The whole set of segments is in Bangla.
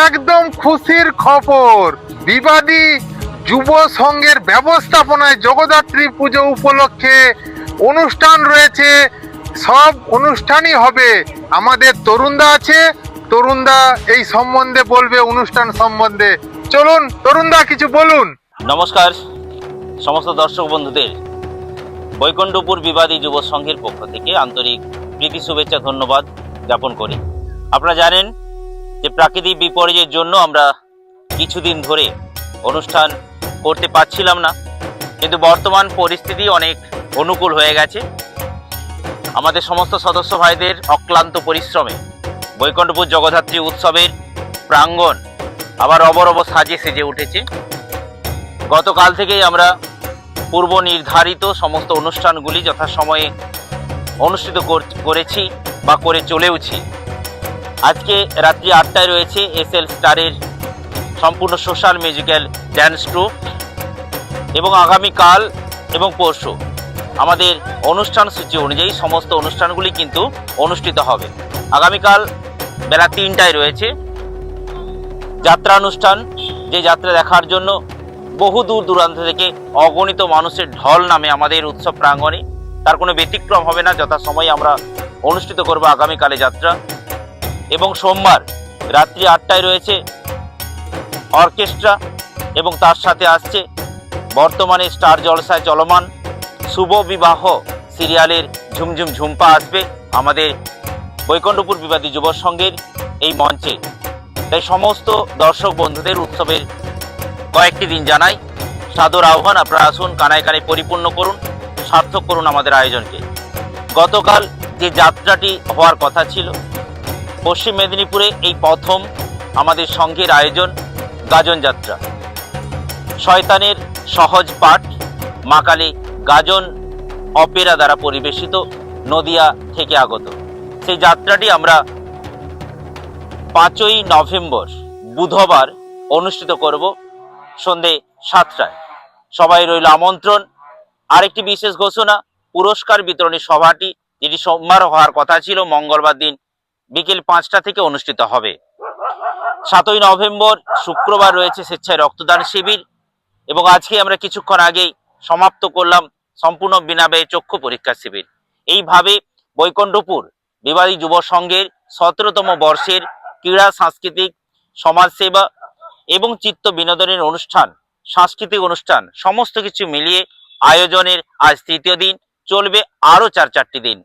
একদম খুশির খবর। বিবাদী যুব সংঘের ব্যবস্থাপনায় জগদ্ধাত্রী পুজো উপলক্ষে অনুষ্ঠান রয়েছে। সব অনুষ্ঠানই হবে। আমাদের তরুণদা আছে, তরুণদা এই সম্বন্ধে বলবে, অনুষ্ঠান সম্বন্ধে। চলুন তরুণদা কিছু বলুন। নমস্কার সমস্ত দর্শক বন্ধুদের, বৈকুণ্ঠপুর বিবাদী যুব সংঘের পক্ষ থেকে আন্তরিক প্রীতি শুভেচ্ছা ধন্যবাদ জ্ঞাপন করি। আপনারা জানেন যে প্রাকৃতিক বিপর্যয়ের জন্য আমরা কিছুদিন ধরে অনুষ্ঠান করতে পারছিলাম না, কিন্তু বর্তমান পরিস্থিতি অনেক অনুকূল হয়ে গেছে। আমাদের সমস্ত সদস্য ভাইদের অক্লান্ত পরিশ্রমে বৈকুণ্ঠপুর জগদ্ধাত্রী উৎসবের প্রাঙ্গণ আবার অবরব সাজে সেজে উঠেছে। গতকাল থেকেই আমরা পূর্ব নির্ধারিত সমস্ত অনুষ্ঠানগুলি যথাসময়ে অনুষ্ঠিত করেছি বা করে চলেওছি। আজকে রাত্রি 8টায় রয়েছে এসএল স্টারের সম্পূর্ণ সোশ্যাল মিউজিক্যাল ড্যান্স ট্রুপ, এবং আগামীকাল এবং পরশু আমাদের অনুষ্ঠান সূচি অনুযায়ী সমস্ত অনুষ্ঠানগুলি কিন্তু অনুষ্ঠিত হবে। আগামীকাল বেলা 3টায় রয়েছে যাত্রা অনুষ্ঠান, যে যাত্রা দেখার জন্য বহু দূর দূরান্ত থেকে অগণিত মানুষের ঢল নামে আমাদের উৎসব প্রাঙ্গণে। তার কোনো ব্যতিক্রম হবে না, যথাসময়ে আমরা অনুষ্ঠিত করব আগামীকালে যাত্রা। এবং সোমবার রাত্রি 8টায় রয়েছে অর্কেস্ট্রা, এবং তার সাথে আসছে বর্তমানে স্টার জলসায় চলমান শুভ বিবাহ সিরিয়ালের ঝুমঝুম ঝুম্পা আসবে আমাদের বৈকুণ্ঠপুর বিবাদী যুব সংঘের এই মঞ্চে। তাই সমস্ত দর্শক বন্ধুদের উৎসবের কয়েকটি দিন জানাই সাদর আহ্বান। আপনারা আসুন, কানায় কানায় পরিপূর্ণ করুন, সার্থক করুন আমাদের আয়োজনকে। গতকাল যে যাত্রাটি হওয়ার কথা ছিল, পশ্চিম মেদিনীপুরে এই প্রথম আমাদের সংঘের আয়োজন গাজন যাত্রা। শয়তানের সহজ পাঠ মা কালী গাজন অপেরা দ্বারা পরিবেশিত, নদিয়া থেকে আগত। সেই যাত্রাটি আমরা 5ই নভেম্বর বুধবার অনুষ্ঠিত করব সন্ধে 7টায়। সবাই রইল আমন্ত্রণ। আরেকটি বিশেষ ঘোষণা, পুরস্কার বিতরণী সভাটি, যেটি সোমবার হওয়ার কথা ছিল, মঙ্গলবার দিন বিকেল 5টা থেকে অনুষ্ঠিত হবে। 7ই নভেম্বর শুক্রবার রয়েছে স্বেচ্ছায় রক্তদান শিবির, এবং আজকে আমরা কিছুক্ষণ আগেই সমাপ্ত করলাম সম্পূর্ণ বিনাব্যয়ে চক্ষু পরীক্ষা শিবির। এইভাবে বৈকুণ্ঠপুর বিবাদী যুব সংঘের 17তম বর্ষের ক্রীড়া, সাংস্কৃতিক, সমাজসেবা এবং চিত্ত বিনোদনের অনুষ্ঠান, সাংস্কৃতিক অনুষ্ঠান সমস্ত কিছু মিলিয়ে আয়োজনের আজ 3য় দিন, চলবে আরও 4টি দিন,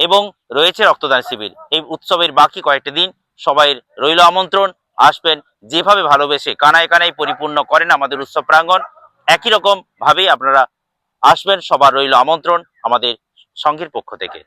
এবং রয়েছে রক্তদান শিবির। এই উৎসবের বাকি কয়েকটি দিন সবাই রইল আমন্ত্রণ। আসবেন, যেভাবে ভালোবেসে কানায় কানায় পরিপূর্ণ করেন আমাদের উৎসব প্রাঙ্গণ, একই রকম ভাবেই আপনারা আসবেন। সবার রইল আমন্ত্রণ আমাদের সংঘের পক্ষ থেকে।